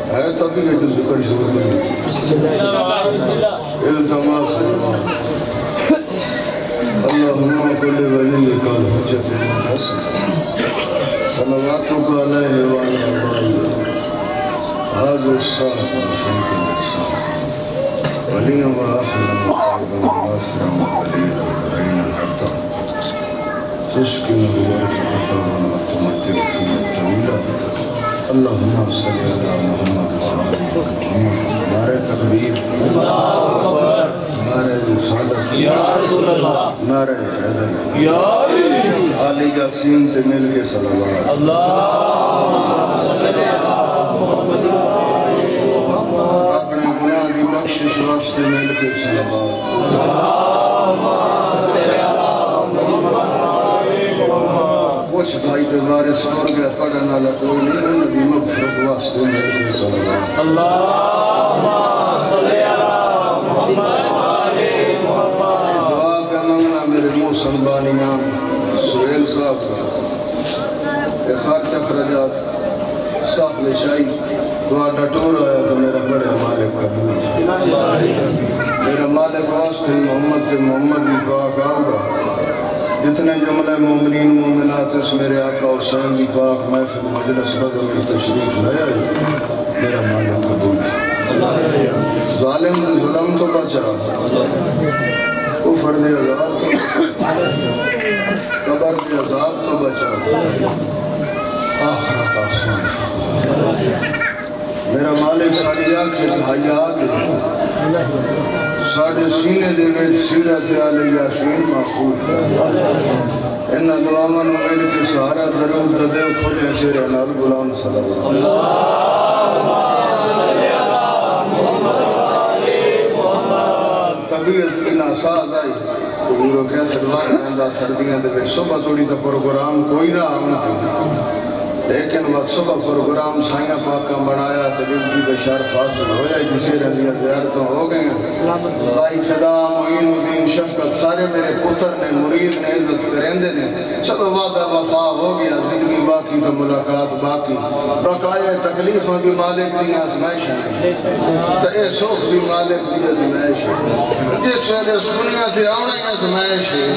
ہے تبھی یہ جو ذکر شروع کریں التماس اللہم کل ولی کال حجت الحسن صلواتک علیہ وعلا آبائی حاضر الصلاة وشیق الإحسان ولیا و آخرا وقائدا و باسرا و قلیلا و بعینا حتی تسکن روایت قطبا و تمتر فیہ طویلا اللہم صلی اللہ محمد و آلہ محمد نعرہ تکبیر نعرہ رسالت نعرہ حیدر علی یاسین سے مل کے صلوات اپنے گناہ کی بخشش واسطے مل کے صلوات کچھ بھائی پہ وارث اور گیا پڑھنا کوئی نہیں انہوں نے مغفرت واسطے مل کے صلوات دعا کا منگنا میرے موسم بانیان سہیل صاحب کا خاک تخرجات ساخل شاہی دعا ڈٹور آیا تو میرا بڑے مالک قبول میرا مالک واسطے محمد کے محمد بھی دعا کارگا جتنے جملہ مومنین مومنات اس میرے آقا حسین کی پاک محفل مجلس بدل میں تشریف لیا میرا مالک قبول ظالم ظلم تو بچا کفر دے عذاب قبر دے عذاب تو بچا آخرت آسان میرا مالک ساری آنکھیں حیات ساڑھے سینے دے ویچ سیرت علی یاسین محفوظ انہا دعامن امید کے سہارا درود دے کھلے چہرے نال غلام صلی اللہ طبیعت کی ناساز آئی حضوروں کیا سلوان رہندہ سردیاں دے ویچ صبح توڑی تا پروگرام کوئی نہ آمنا تھی لیکن وقت صبح پروگرام سائنہ پاک کا بڑھایا تجرب کی بشار فاصل ہویا جسے رہنیاں زیارتوں ہو گئے ہیں بھائی فدا معین الدین شفقت سارے میرے پتر نے مرید نے عزت کرندے نے چلو وعدہ وفا ہو گیا زندگی باقی تو ملاقات باقی بقایا تکلیفوں بھی مالک دی آزمائش ہے تو اے سوکھ بھی مالک دی آزمائش ہے جس ویلے اس دنیا تھی آنے آزمائش ہے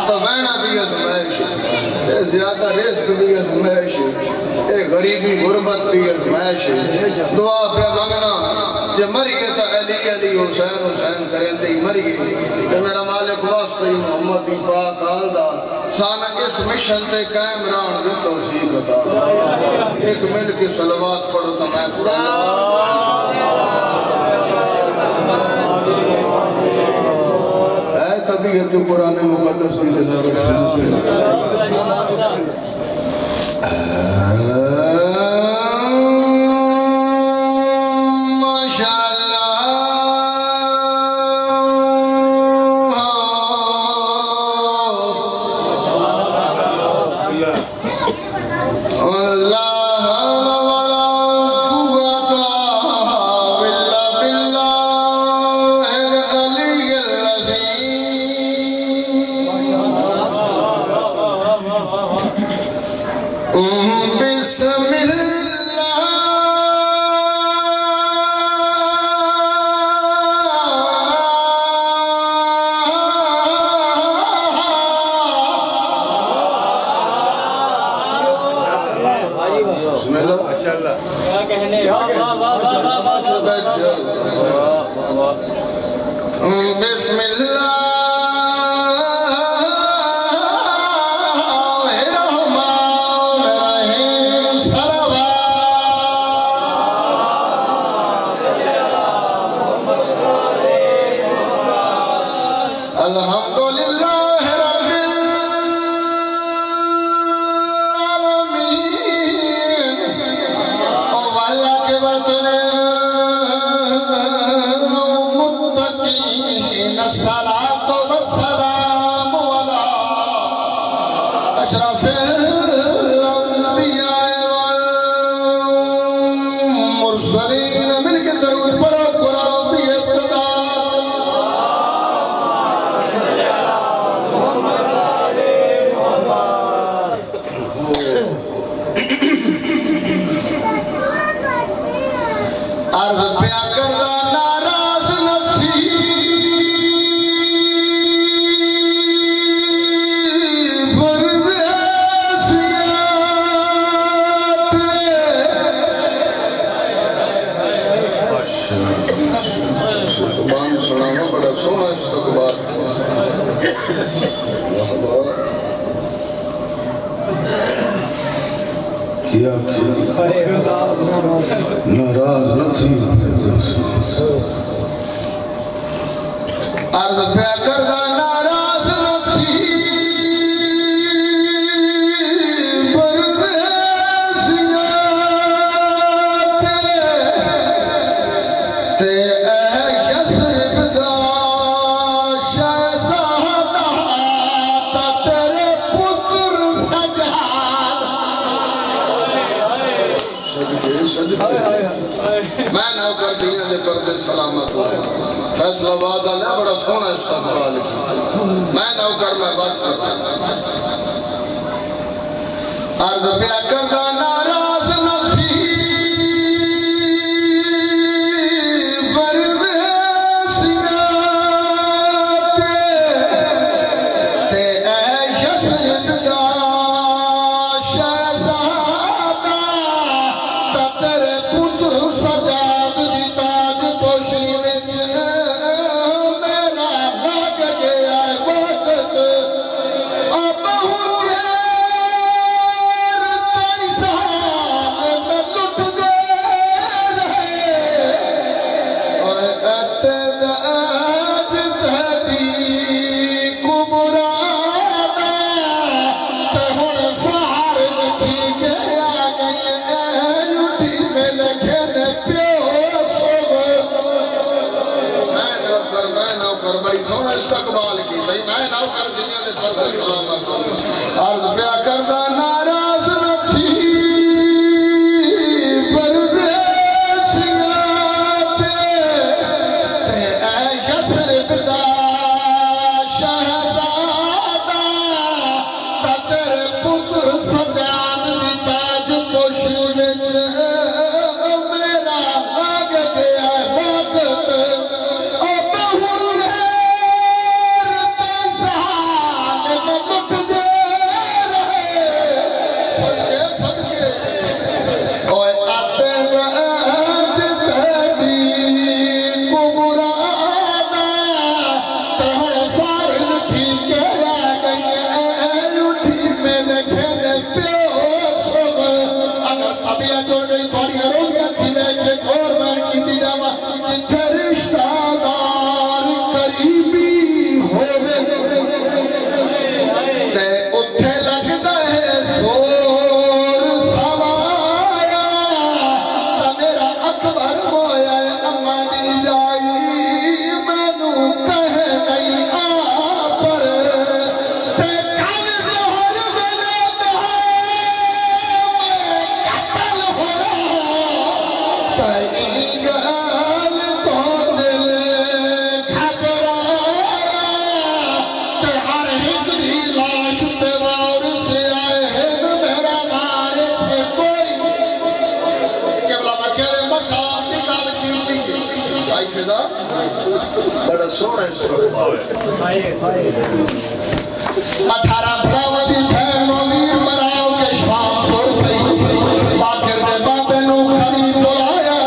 تو وینا بھی آزمائش ہے اے زیادہ رزق بھی آزمائش ہے اے غریبی غربت بھی آزمائش ہے دعا پہ مانگنا جب مریے تا علی علی حسین حسین کریں تے مریے کہ میرا مالک واسطے محمد دی پاک آلدہ سانا اس مشن تے قائم ران دے توفیق عطا ایک مل کے صلوات پڑھو تو میں قرآن اے طبیعت جو قرآن مقدس کی تلاوت شروع کریں بسم اللہ عرض پیا کردہ ناراض نہ تھی زبان سنانا بڑا سونا استقبال کیا ناراض نہ تھی عرض پہ کردہ ناراض نہ تھی میں نوکر دیاں دے پردے سلامت ہوں فیصلہ وعدہ لے بڑا سونا استقبال کی میں نوکر میں بات کرتا عرض پیا کردہ ناراض نہ تھی استقبال کی بھئی میں نوکر دنیا دے فرد سلامت عرض پیا کردہ ناراض نہ تھی پردیسیات تے اے یسرب دا شہزادہ تا تیرے پتر سجاد دی تاج پوشی وچ میرا لگ گیا وقت بڑا سونا استقبال 18 براودی پھیلو میر مراؤ کے شام پر پئی باکر دے بابے نو خرید بلایا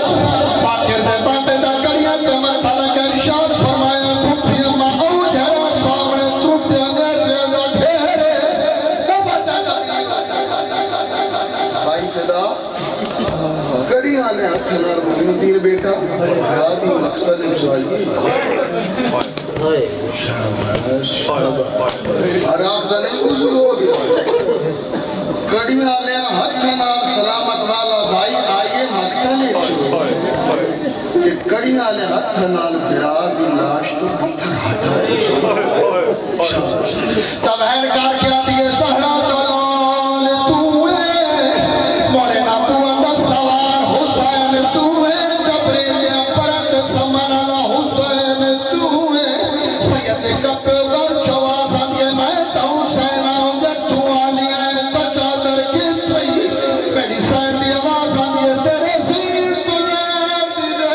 باکر دے بابے دا کریاں تے متھا لگا ارشاد فرمایا کھپیاں ماں او جڑا سامنے ترپیاں نے دا گھیرے نبتا نبی بھائی فدا کڑی آنے ہاتھ نار محمدین بیٹا رادی مقتل چاہیے شاباش اور آپ دنے گزر ہو گیا کڑی آنے ہاتھ نار سلامت والا بھائی آئیے مقتل چاہیے کہ کڑی آنے ہاتھ نار برادی لاش تو پتھر ہٹا تب ہینکار کیا دیئے سہرہ دلال تو مورے نابو اندر سوار حسین تو جبریل پرد سمن اللہ حسین تو سید کپ ور چوازن یہ میں تا حسین آؤں جب تو آلی ہے تا چادر کی تری میری سین دی آوازن یہ تیرے زیر تجھے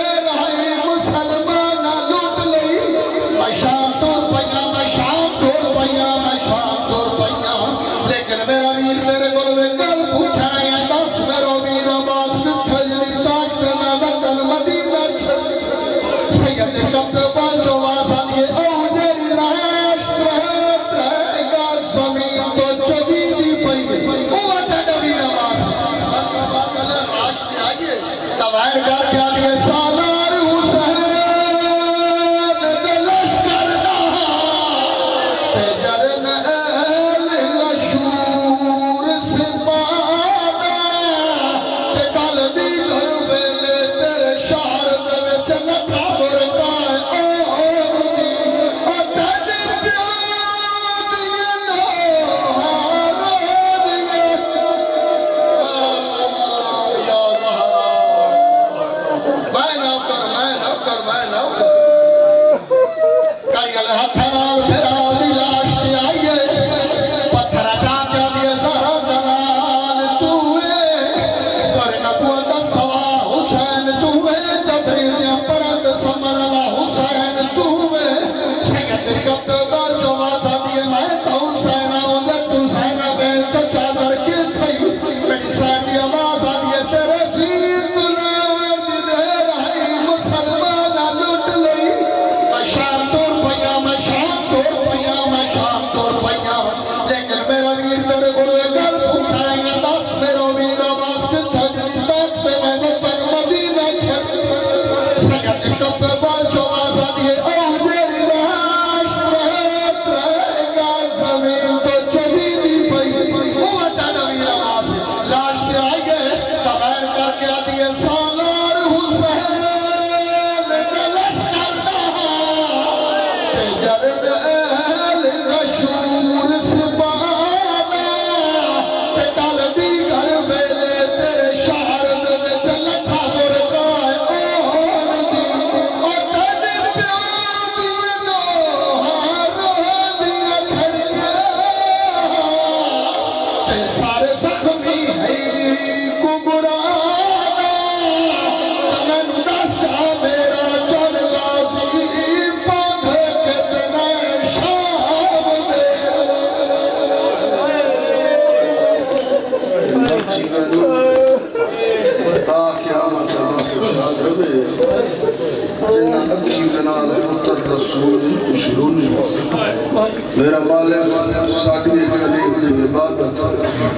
میرا مالک ساڑھی علیہ عبادت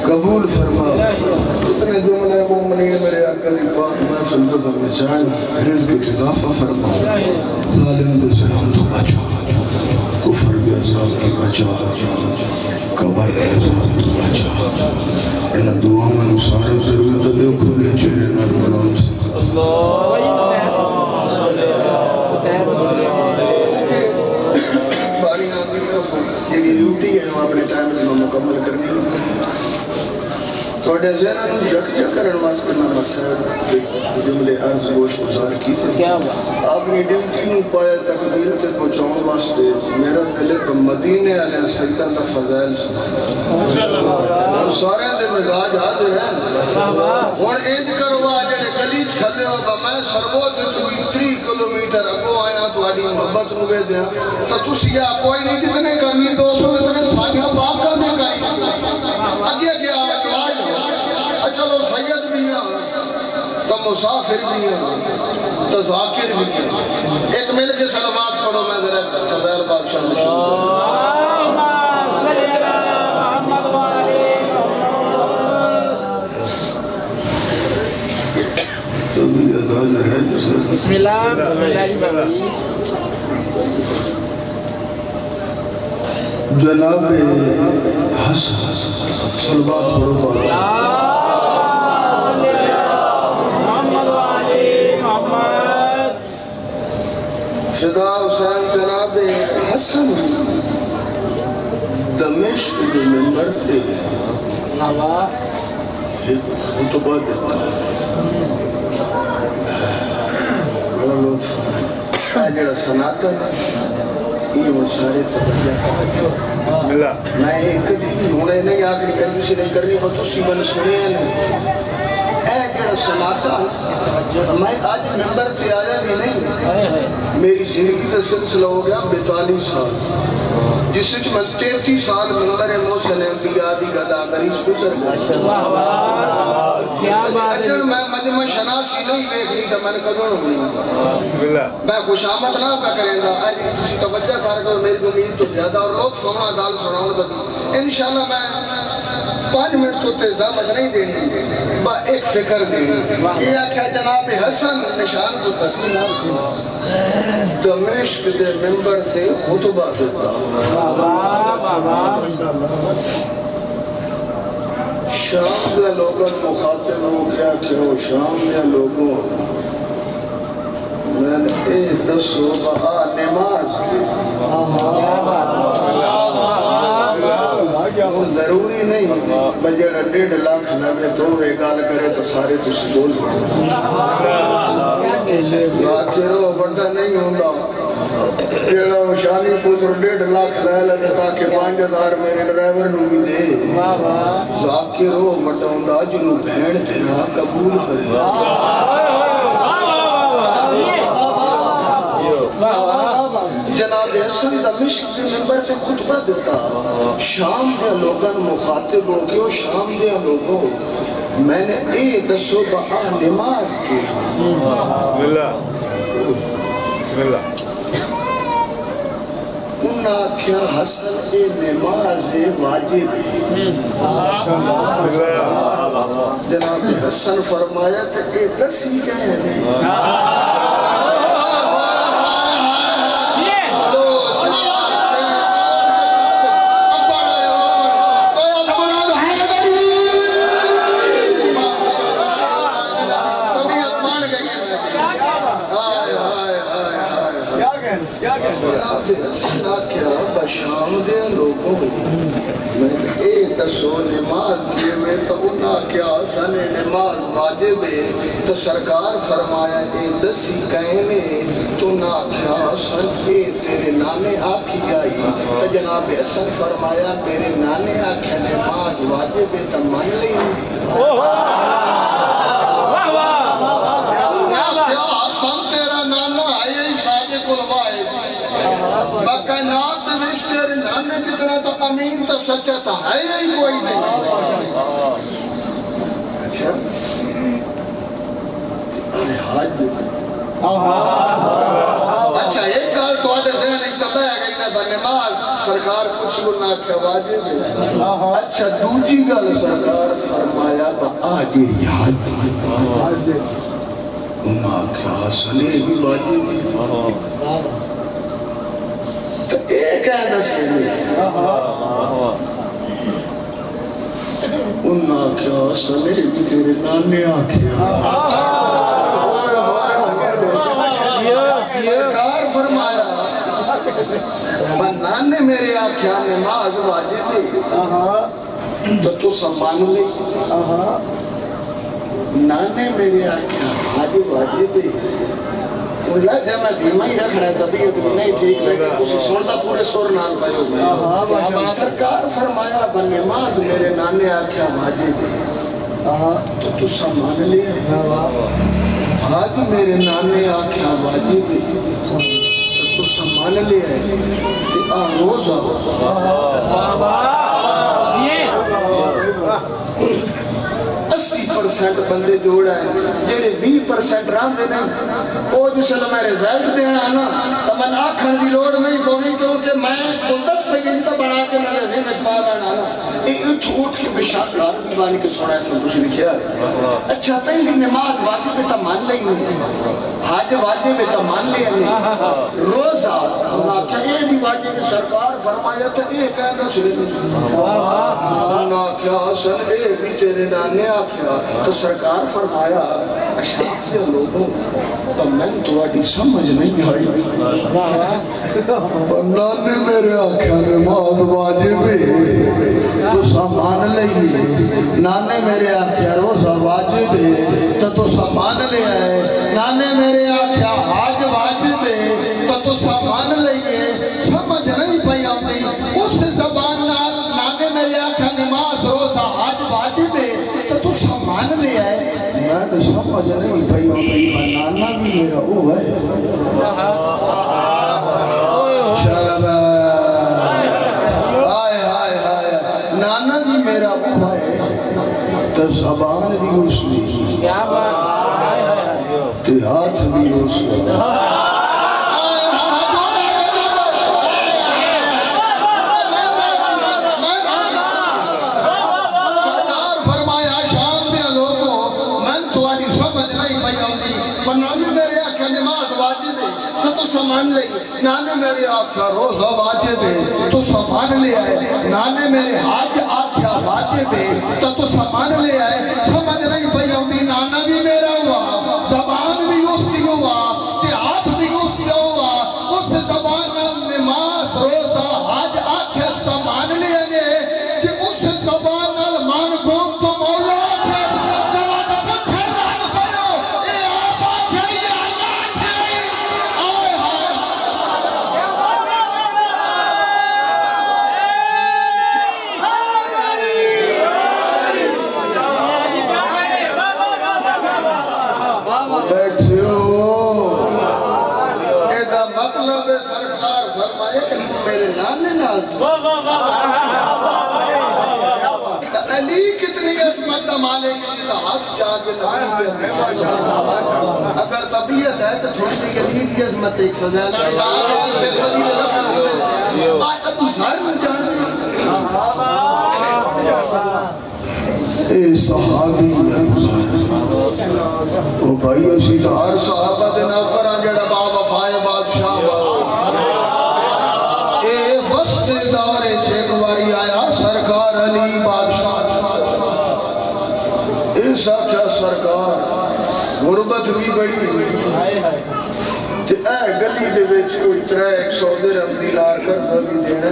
قبول فرما اتنے جملے مومنین میرے عقلی پاک محفل بدر میں جائیں رزق اضافہ فرما ظالم دے ظلم تو بچا کفر کے عذاب کی بچا قبر کے عذاب تو بچا انہا دعا میں نصارہ ضرورت دے کھولے چہرے نال قرآن سے یہ ڈیوٹی ہے وہ اپنے ٹائم میں مکمل کرنی توڑے ذہنہ نے یک کرن واسطے میں مسائل جملے عرض گوش گزار کی تھے اپنی ڈیوٹی نو پایا تکمیل تے پہنچاؤں واسطے میرا دل ایک مدینے علیہ سیدہ اللہ فضائل سنا ہم سارے دے مزاج حاضر ہیں اور اینج کروا جڑے گلیچ کھلے ہوگا میں سربو دے تو 30 کلومیٹر اگو آیا تو آڑی محبت نوے دیا تو تو سیاہ کوئی نہیں کتنے کروی 200 کتنے سائیہ پاک کر دے کری اگیا کیا چلو سید بھی ہیں تو مسافر بھی ہیں تو ذاکر بھی ہیں ایک مل کے سلوات پڑھو میں ذرا فضائل بادشاہ بسم اللہ جناب حسن سلوات پڑھو بادشاہ فدا حسین جناب حسن دمشق کے ممبر تھے ایک خطبہ دیتا بڑا لطف آجڑا سناتا یہ مسارے توجہ میں ایک دی ہونے نہیں آگری کہیں سے نہیں کرنی وہ تسی من سنے ہیں اے جڑا سناتا میں آج ممبر تیارہ بھی نہیں میری زندگی کا سلسلہ ہو گیا 42 سال جس سے میں 33 سال ممبر محسن انبیاء دی گدا کریس گزر گیا اجل میں مجمع شناسی نہیں دیکھنی کہ میں نے کدوں نہیں میں خوش آمد نہ پہ کریں گا آج کسی توجہ کار کرو میری امید تو زیادہ اور لوگ سونا دال سناؤں گا انشاءاللہ میں 5 منٹ تو تزامت نہیں دینی با ایک فکر دینی یہ آکھا جناب حسن نشان کو تسبیح نام سنا دمشق دے ممبر تے خطبہ دیتا شام دے لوگوں مخاطب ہو گیا کہ وہ شام دے لوگوں میں نے اے دسو با نماز کی ضروری نہیں بجڑا 1.5 لاکھ لگے تو وہ گال کرے تو سارے تُس بول ذاکرو بڑا نہیں ہوندہ جیڑا شانی پوتر 1.5 لاکھ لے لگے تاکہ 5,000 میرے ڈرائیور نو بھی دے ذاکرو بڑا ہوندہ جنہوں بہن تیرا قبول کرے جناب حسن دمشق کے ممبر تے خطبہ دیتا شام دے لوگن مخاطب ہو گئے شام دے لوگوں میں نے اے دسو با نماز کی بسم اللہ بسم اللہ انہا کیا حسن اے نماز واجب جناب حسن فرمایا تھا اے دسی گئے ہیں شام دے لوگوں میں اے دسو نماز کیے ہوئے تو انہا کیا سن نماز واجب ہے تو سرکار فرمایا اے دسی کہنے تو نہ کیا سن اے تیرے نانے آکھی گئی تو جناب حسن فرمایا تیرے نانے آکھے نماز واجب ہے تو من لی سن تیرا نانا ہے صادق الواحد بکائنات تیرے نانے کی طرح تو امین تو سچا تو ہے ہی کوئی نہیں اچھا اچھا ایک گال تو آٹے ذہن اکتبہ ہے کہ انہیں بنماز سرکار کچھ گناہ کیا واجب ہے اچھا دوجی گال سرکار فرمایا با آگری حد انہا کیا سنے بھی واجب ہے تو ایک ہے دسے انہا کیا سنے بھی تیرے نانے آکھیا سرکار فرمایا نانے میرے آکھیا نماز واجب ہے تو تو سمان لے نانے میرے آکھیا حاجب واجب ہے اللہ جب میں دھیمہ ہی رکھنا ہے طبیعت بھی نہیں ٹھیک لگے کسی سنتا پورے سور نال بھائیو میں سرکار فرمایا بنماز میرے نانے آکھیا واجب ہے تو سمان لے آج میرے نانے آکھیا واجب ہے تو سمان لے کہ روزہ 80% بندے جوڑا ہے جیڑے 20% رہن دے نہیں وہ جس لئے میں رزلٹ دینا آنا تو میں آکھن دی لوڑ نہیں پونی کیونکہ میں کلدس پہ گئی تو بنا کے میں ذہن اجبار آنا یہ اٹھ کے بشاک رار دیوانی کے سونا ایسا کچھ لکھیا اچھا پہلی نماز واجب ہے تو مان لئی نہیں حاج واجب ہے تو مان لئی نہیں روزہ اللہ کیا یہ بھی واجب ہے سرکار فرمایا تو یہ کہنا سنیں اللہ کیا سن اے بھی تیرے نانے آکھیا تو سرکار فرمایا اشاکیہ لوگوں تو میں تو آڈی سمجھ نہیں آئی نانے میرے آکھیا نماز واجب ہے تو سامان لئی نانے میرے آکھیا روزہ واجب ہے تو سامان لے آئے نانے میرے آکھیا حاج واجب ہے تو سامان لئیے سمجھ نہیں پئی آمدی اس زبان نانے میرے آکھیا نماز روزہ حاج واجب ہے تو سامان لے آئے میں تو سمجھ نہیں پئی آمدی نانا بھی میرا او ہے نانا بھی میرا او ہے تو زبان بھی اس میں تو ہاتھ بھی اس میں مامی میرے آکھا نماز واجب ہے تو تو سامان لے نانے میرے آکھا روزہ واجب ہے تو سامان لے آئے نانے میرے حج آکھا واجب ہے تو سامان لے آئے سمجھ نہیں پئی ہوندی نانا بھی میرا ہوا زبان بھی اس کی ہوا تے ہاتھ بھی اس کا ہوا اس زبان نماز روزہ حج آکھا سامان لے آئے کہ اس زبان مان گھوم تو مولا علی کتنی عظمت مالے کی ہاتھ چاہ کے نبی پہ اگر طبیعت ہے تو تھوڑی سی علی کی عظمت ایک فضیلہ ابو ذر میں جانتے اے صحابی ابو ذر او بھائی اسی ہر صحابہ دے نوکر جڑا با وفائے بادشاہ اے وسط دور چیکواری آیا سرکار علی بادشاہ ایسا کیا سرکار غربت بھی بڑی تے اے گلی دے بیچ کوئی 300 درہم دینار کر بھی دینا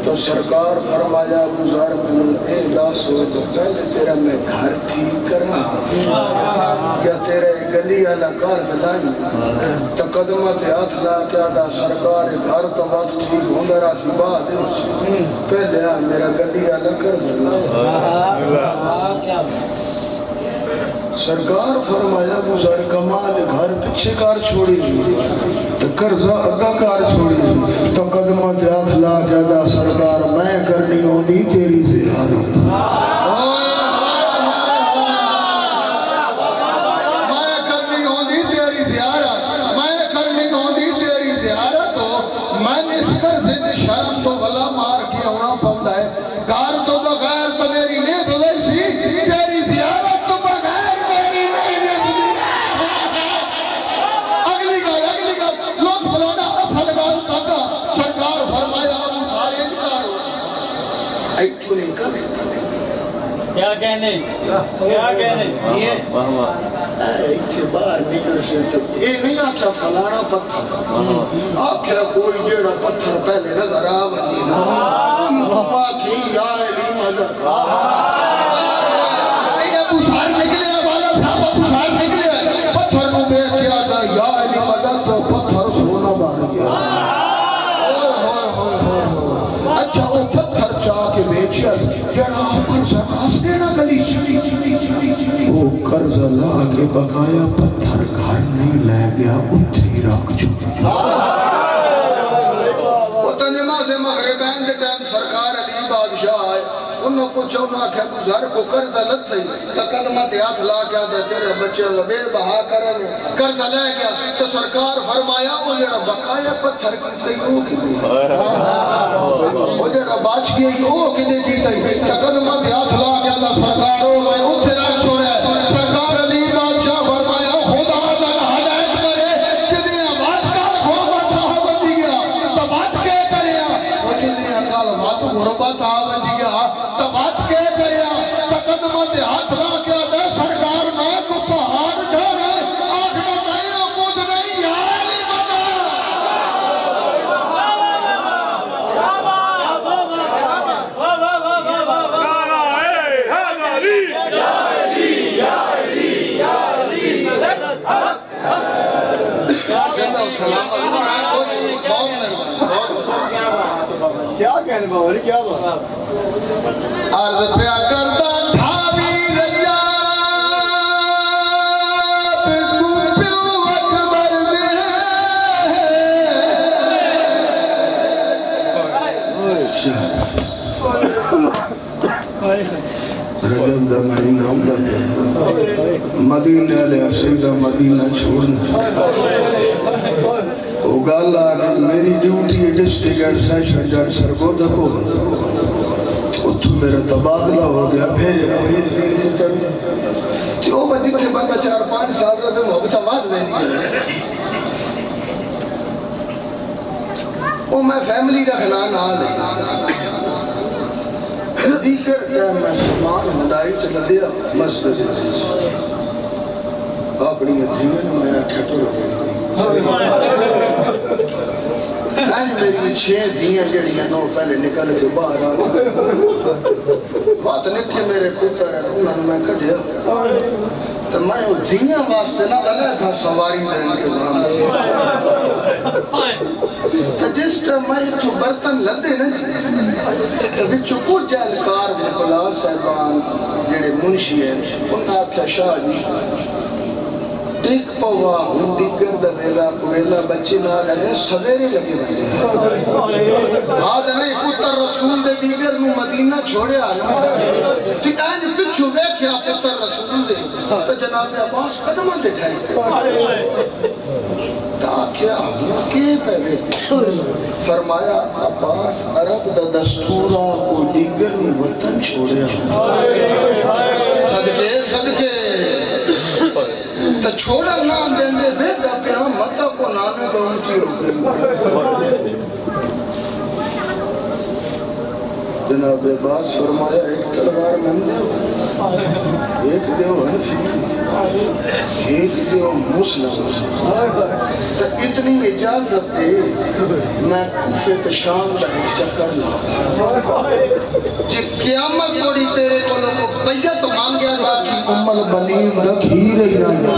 تو سرکار فرمایا ابو ذر میں اے لاسو تو پہلے تیرا میں گھر ٹھیک کرنا یا تیرے گلی والا کار دلائی تو قدمت ہاتھ لا کیا دا سرکار گھر تو بات ٹھیک ہوں درہ سی بات پہلے میرا گلی والا کر دلائی سرکار فرمایا ابو ذر کمال گھر پچھے کار چھوڑی تو قرضہ اگا کار چھوڑی تو قدمت ہاتھ لا کیا دا سرکار میں کرنی ہونی تیری زیارت میں کرنی ہونی تیری زیارت میں کرنی ہونی تیری زیارت میں اس قرضے دے شرم تو بلا مار کے ہونا پڑھتا ہے گار تو بغیر تو میری نیب ویسی تیری زیارت تو بغیر کیا کہنے کیا کہنے ایتھے باہر نکل سکتے اے نہیں آکھا فلانا پتھر آکھا کوئی جیڑا پتھر پہلے نظر آوانی مہما کی یا علی مدد اے ابو ذر نکلے والا صاحب ابو ذر نکلے پتھر نو بے کیا دا یا علی مدد تو پتھر سونا بن گیا اچھا وہ پتھر چاہ کے بیچیا جڑا قرضہ ناس دینا گلی وہ قرضہ لا کے بقایا پتھر گھر نہیں لے گیا اتھی رکھ چھوٹا وہ تو نماز مغربین دے ٹائم سرکار علی بادشاہ آئے انہوں پوچھو نہ کہ ابو ذر کو قرضہ لت تھی تو قدمت ہاتھ لا کیا دے تیرے بچے لبے بہا کرن قرضہ لے گیا تو سرکار فرمایا وہ جڑا بقایا پتھر کرتے ہی ہو کی وہ جڑا باچ گیا ہی ہو کی دے دیتا ہی تو قدمت ہاتھ لا کیا دا سرکار ہو میں اتھے رکھ چھوڑے سرکار علی بادشاہ فرمایا خدا دن ہدایت کرے جنہیں آباد کا غربت آباد گیا تو بات کے کریا وہ جنہیں اکال بات غربت آباد گیا تو بات کے کریا تو قدمت ہاتھ لا کیا دے سرکار میں کو پہاڑ ڈھرے آنکھ میں کہیں کود نہیں عالی بنا کیا کہنے بابا کیا بات عرض پیا کردہ ڈھاوی رجا بکو پیو اکبر دے رجب دا مہینہ مدینہ لے سیدہ مدینہ چھوڑنا وہ گالا کہ میری ڈیوٹی ڈسٹرکٹ سیشن جج سرگودہ کو اتھو میرا تبادلہ ہو گیا بھیجا تو وہ دیکھتے بندہ 4-5 سال رہے ہیں وہ بھی تمام وہ میں فیملی رکھنا نہ لے دیگر کیا میں سلمان ہنڈائی چلا دیا مسجد اپنی عظیمن میں کھٹو رکھے میری 6 دیاں جڑیاں نو پہلے نکل کے باہر آ گئی بات لکھے میرے پتر ہے انہوں نے میں کھڑیا تو میں وہ دیاں واسطے نہ بلے تھا سواری دین کے نام تو جس ٹائم میں تو برتن لدے نا تو بچو کچھ جہلکار بلا صاحبان جڑے منشی ہیں انہاں کیا شاہ جی ٹیک پوا ہوں دیگر دویلا کویلا بچے نہ رہنے سویرے لگے بھائی آدھا نہیں پتر رسول دے دیگر نو مدینہ چھوڑے آنا تی آج پچھو بے کیا پتر رسول دے تو جناب عباس قدمہ دکھائے تا کیا ہوں کے پہلے فرمایا عباس عرب دا دستورہ کو دیگر نو وطن چھوڑے آنا صدقے صدقے تو چھوڑا نام دیندے ویدہ پہ ہم مطا کو نامے بہنتی ہو گئے جناب عباس فرمایا ایک تلوار من دیو ایک دیو حنفی ایک دیو مسلم تو اتنی اجازت دے میں کوفے کے شام دا ایک چکر لاؤں جی قیامت توڑی تیرے کو لوگوں بیعت مانگیا باقی امال بنیم رکھی رہی نہ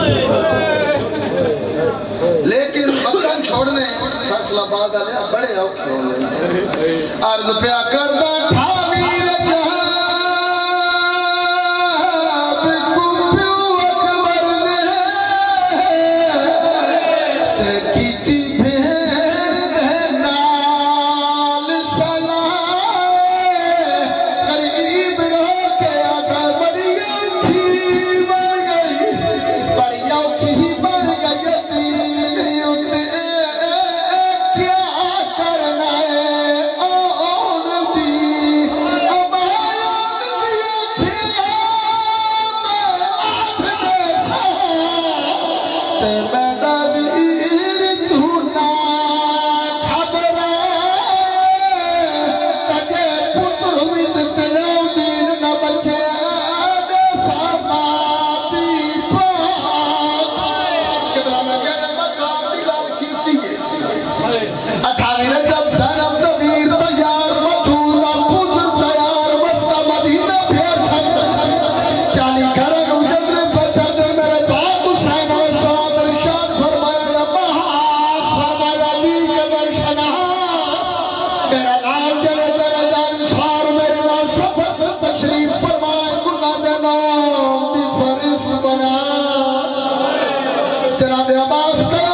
لیکن وطن چھوڑنے فیصلہ باز آلیا بڑے اوکھے ہونے عرض پیا کردہ ٹھاوی رجہاب کفیو اکبر نے کیتی بھیڑ نال سلائے قریب رو کے آگا بڑی اوکھی بڑھ گئی بڑی اوکھی بڑھ گئی جناب عباس کا